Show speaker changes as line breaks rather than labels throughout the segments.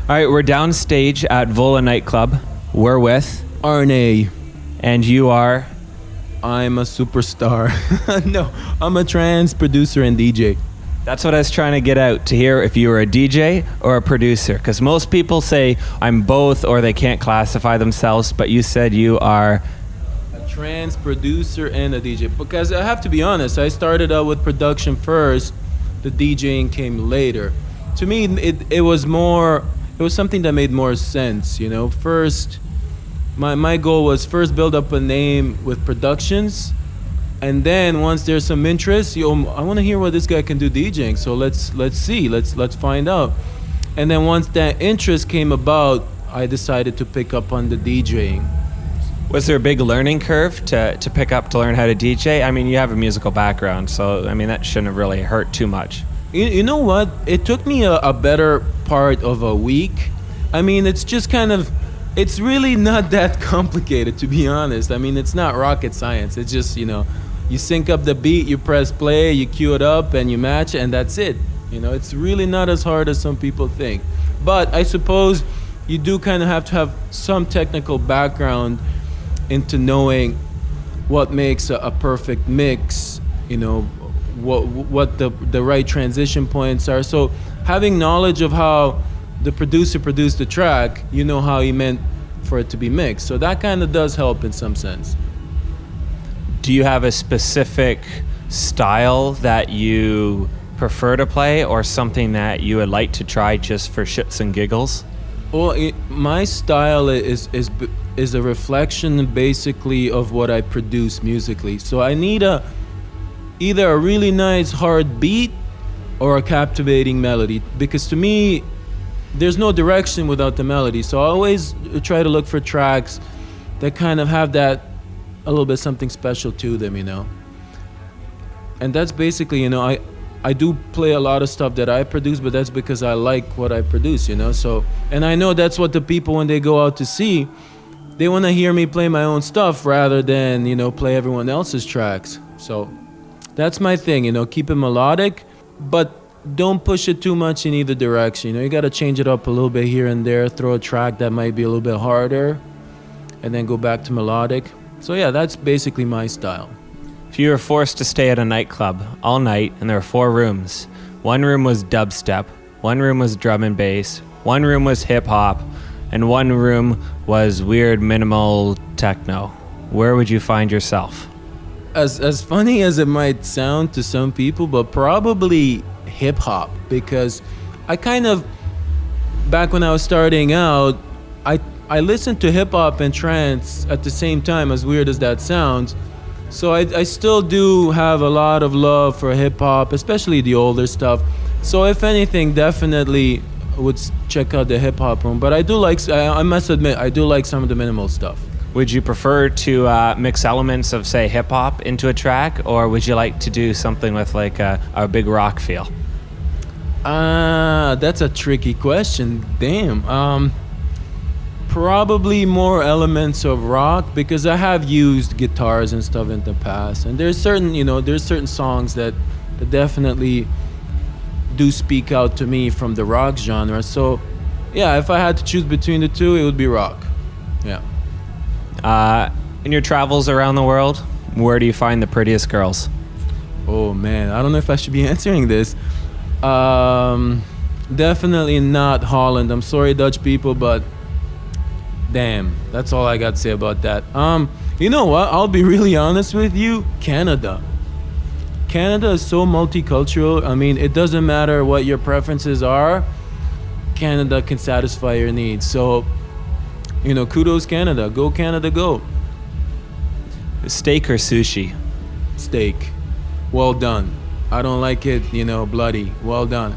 All right, we're downstage at Vola nightclub. We're with
Arnej.
and you are.
I'm a superstar. No, I'm a trance producer and DJ.
That's what I was trying to get out, to hear if you were a DJ or a producer, because most people say I'm both or they can't classify themselves, but you said you are.
A trance producer and a DJ. Because I have to be honest, I started out with production first, the DJing came later. To me, it was something that made more sense, you know. First, my goal was first build up a name with productions, and then once there's some interest, I want to hear what this guy can do DJing. So let's see, let's find out. And then once that interest came about, I decided to pick up on the DJing.
Was there a big learning curve to pick up to learn how to DJ? I mean, you have a musical background, so I mean that shouldn't have really hurt too much.
You know what? It took me a better part of a week. I mean, it's really not that complicated, to be honest. I mean, it's not rocket science. It's just, you sync up the beat, you press play, you cue it up, and you match, and that's it. It's really not as hard as some people think. But I suppose you do kind of have to have some technical background into knowing what makes a perfect mix, what the right transition points are. So having knowledge of how the producer produced the track, you know how he meant for it to be mixed. So that kind of does help in some sense.
Do you have a specific style that you prefer to play, or something that you would like to try just for shits and giggles?
Well, my style is a reflection basically of what I produce musically. So I need either a really nice hard beat or a captivating melody, because to me there's no direction without the melody. So I always try to look for tracks that kind of have that a little bit something special to them, and that's basically, I do play a lot of stuff that I produce, but that's because I like what I produce, so, and I know that's what the people, when they go out to see, they want to hear me play my own stuff rather than play everyone else's tracks. So that's my thing, keep it melodic, but don't push it too much in either direction. You got to change it up a little bit here and there, throw a track that might be a little bit harder, and then go back to melodic. So yeah, that's basically my style.
If you were forced to stay at a nightclub all night and there were 4 rooms, one room was dubstep, one room was drum and bass, one room was hip hop, and one room was weird minimal techno, where would you find yourself?
As funny as it might sound to some people, but probably hip hop, because I kind of, back when I was starting out, I listened to hip hop and trance at the same time, as weird as that sounds. So I still do have a lot of love for hip hop, especially the older stuff. So if anything, definitely would check out the hip hop room. But I must admit, I do like some of the minimal stuff.
Would you prefer to mix elements of, say, hip hop into a track, or would you like to do something with like a big rock feel?
That's a tricky question. Damn. Probably more elements of rock, because I have used guitars and stuff in the past, and there's certain songs that definitely do speak out to me from the rock genre. So yeah, if I had to choose between the two, it would be rock. Yeah.
In your travels around the world, where do you find the prettiest girls?
Oh man, I don't know if I should be answering this. Definitely not Holland. I'm sorry, Dutch people, but damn, that's all I got to say about that. You know what? I'll be really honest with you. Canada is so multicultural. I mean, it doesn't matter what your preferences are. Canada can satisfy your needs. So, kudos Canada. Go Canada, go.
Steak or sushi?
Steak. Well done. I don't like it, bloody. Well done.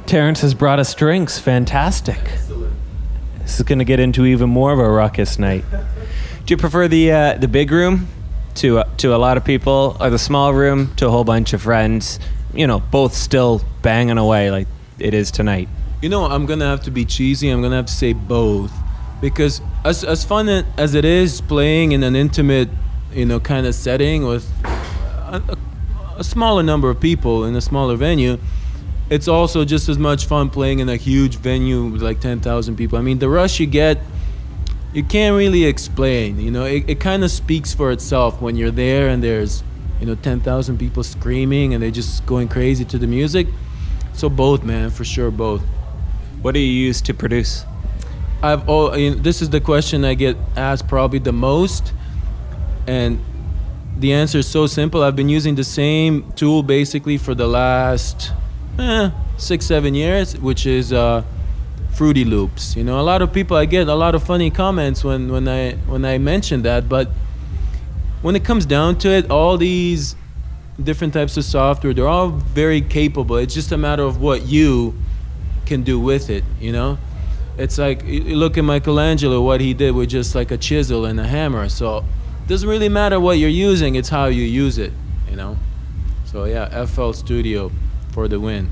Terrence has brought us drinks. Fantastic.
Excellent.
This is going to get into even more of a ruckus night. Do you prefer the big room to a lot of people, or the small room to a whole bunch of friends? Both still banging away like it is tonight.
I'm going to have to be cheesy. I'm going to have to say both. Because as fun as it is playing in an intimate, kind of setting with a smaller number of people in a smaller venue, it's also just as much fun playing in a huge venue with like 10,000 people. I mean, the rush you get, you can't really explain. You know, it kind of speaks for itself when you're there and there's, 10,000 people screaming and they're just going crazy to the music. So both, man, for sure, both.
What do you use to produce?
This is the question I get asked probably the most, and the answer is so simple. I've been using the same tool basically for the last 6-7 years, which is Fruity Loops. A lot of people, I get a lot of funny comments when I mention that, but when it comes down to it, all these different types of software, they're all very capable. It's just a matter of what you can do with it. It's like, you look at Michelangelo, what he did with just like a chisel and a hammer. So it doesn't really matter what you're using, it's how you use it. So yeah, FL Studio for the win.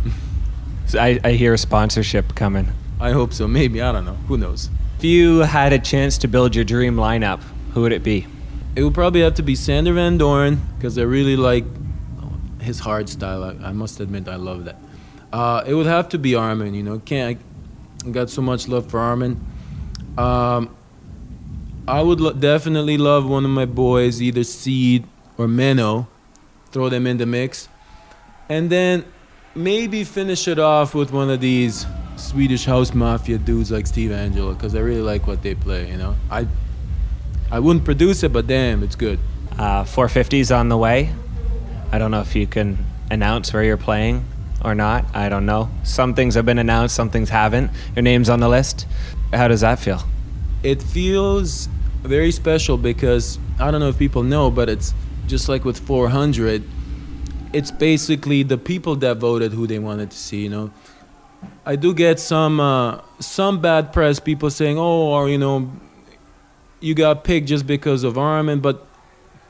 So I hear a sponsorship coming.
I hope so. Maybe, I don't know. Who knows?
If you had a chance to build your dream lineup, who would it be?
It would probably have to be Sander Van Doorn, because I really like his hard style. I must admit, I love that. It would have to be Armin. I got so much love for Armin. I would definitely love one of my boys, either Seed or Menno. Throw them in the mix, and then maybe finish it off with one of these Swedish house mafia dudes like Steve Angelo, because I really like what they play. I wouldn't produce it, but damn, it's good.
450's on the way. I don't know if you can announce where you're playing or not. I don't know. Some things have been announced, some things haven't. Your name's on the list. How does that feel?
It feels very special because, I don't know if people know, but it's just like with 400, it's basically the people that voted who they wanted to see. I do get some bad press, people saying, or you got picked just because of Armin, but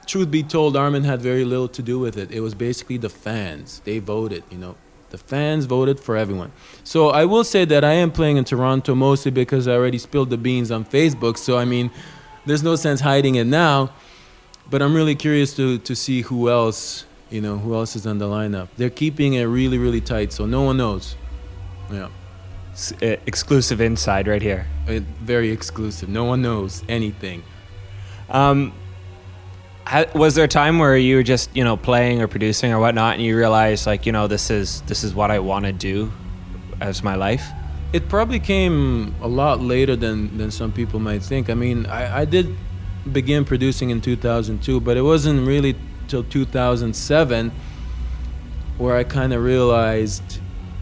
truth be told, Armin had very little to do with it. It was basically the fans. They voted, The fans voted for everyone. So I will say that I am playing in Toronto mostly because I already spilled the beans on Facebook. So, I mean, there's no sense hiding it now. But I'm really curious to see who else is on the lineup. They're keeping it really, really tight, so no one knows. Yeah.
Exclusive inside right here.
Very exclusive. No one knows anything.
Was there a time where you were just, playing or producing or whatnot, and you realized, like, this is what I want to do as my life?
It probably came a lot later than some people might think. I mean, I did begin producing in 2002, but it wasn't really till 2007 where I kind of realized.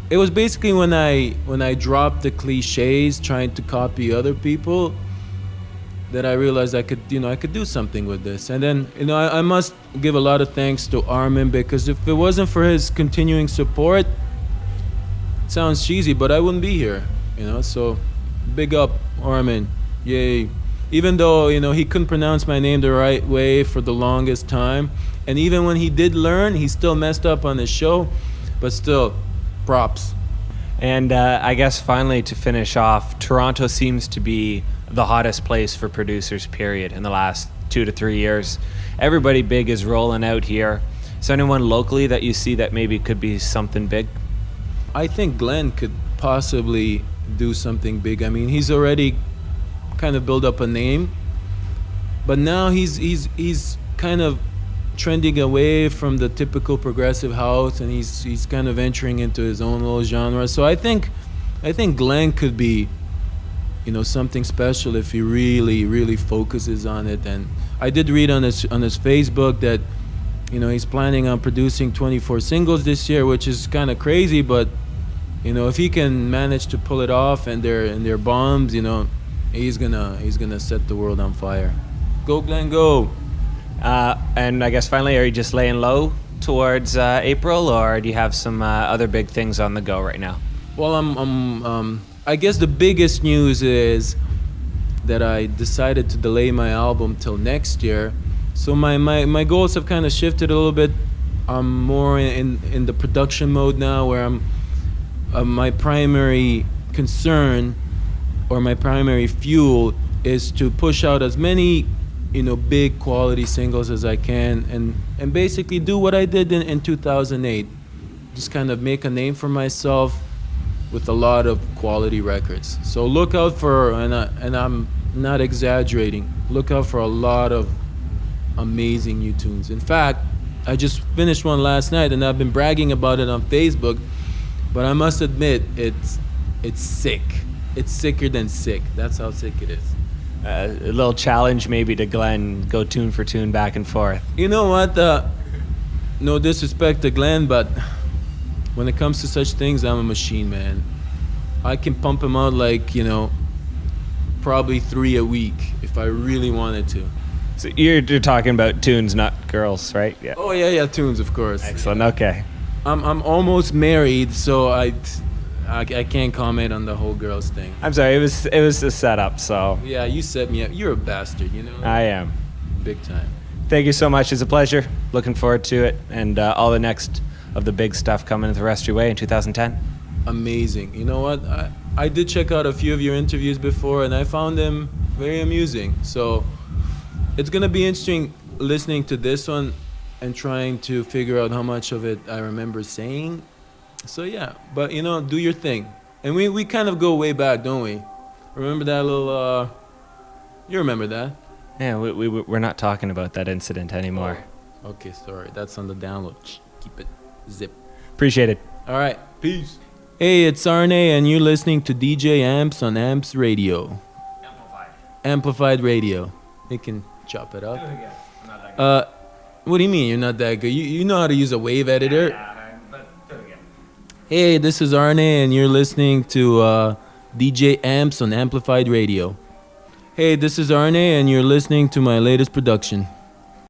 It was basically when I dropped the cliches trying to copy other people that I realized I could do something with this. And then, I must give a lot of thanks to Armin, because if it wasn't for his continuing support, it sounds cheesy, but I wouldn't be here, so big up Armin. Yay. Even though, he couldn't pronounce my name the right way for the longest time, and even when he did learn, he still messed up on his show, but still, props.
And I guess finally, to finish off, Toronto seems to be the hottest place for producers, period, in the last 2 to 3 years. Everybody big is rolling out here. Is there anyone locally that you see that maybe could be something big?
I think Glenn could possibly do something big. I mean, he's already kind of built up a name, but now he's kind of trending away from the typical progressive house, and he's kind of entering into his own little genre. So I think Glenn could be, something special if he really, really focuses on it. And I did read on his Facebook that, he's planning on producing 24 singles this year, which is kind of crazy, but if he can manage to pull it off and they're bombs, he's gonna set the world on fire. Go Glenn, go!
And I guess finally, are you just laying low towards April, or do you have some other big things on the go right now?
Well, I guess the biggest news is that I decided to delay my album till next year. So my goals have kind of shifted a little bit. I'm more in the production mode now, where my primary concern or my primary fuel is to push out as many big quality singles as I can, and basically do what I did in 2008. just kind of make a name for myself with a lot of quality records. So look out for, and I'm not exaggerating, look out for a lot of amazing new tunes. In fact, I just finished one last night, and I've been bragging about it on Facebook, but I must admit, it's sick. It's sicker than sick. That's how sick it is.
A little challenge maybe to Glenn, go tune for tune back and forth.
You know what? No disrespect to Glenn, but when it comes to such things, I'm a machine, man. I can pump him out like, probably 3 a week if I really wanted to.
So you're talking about tunes, not girls, right? Yeah.
Oh yeah, tunes, of course.
Excellent. Okay.
I'm almost married, so I can't comment on the whole girls thing.
I'm sorry. It was a setup. So.
Yeah, you set me up. You're a bastard,
I am.
Big time.
Thank you so much. It's a pleasure. Looking forward to it, and all the next of the big stuff coming the rest of your way in 2010.
Amazing. You know what? I did check out a few of your interviews before, and I found them very amusing. So it's gonna be interesting listening to this one and trying to figure out how much of it I remember saying. So yeah, but do your thing. And we kind of go way back, don't we? Remember that little you remember that?
Yeah, we're not talking about that incident anymore.
Oh, okay, sorry. That's on the download. Keep it zip.
Appreciate it.
All right, peace. Hey, it's Arnej, and you're listening to DJ Amps on Amps Radio. Amplified Radio. You can chop it up. What do you mean you're not that good? You know how to use a wave editor?
But do it again.
Hey, this is Arnej, and you're listening to DJ Amps on Amplified Radio. Hey, this is Arnej, and you're listening to my latest production.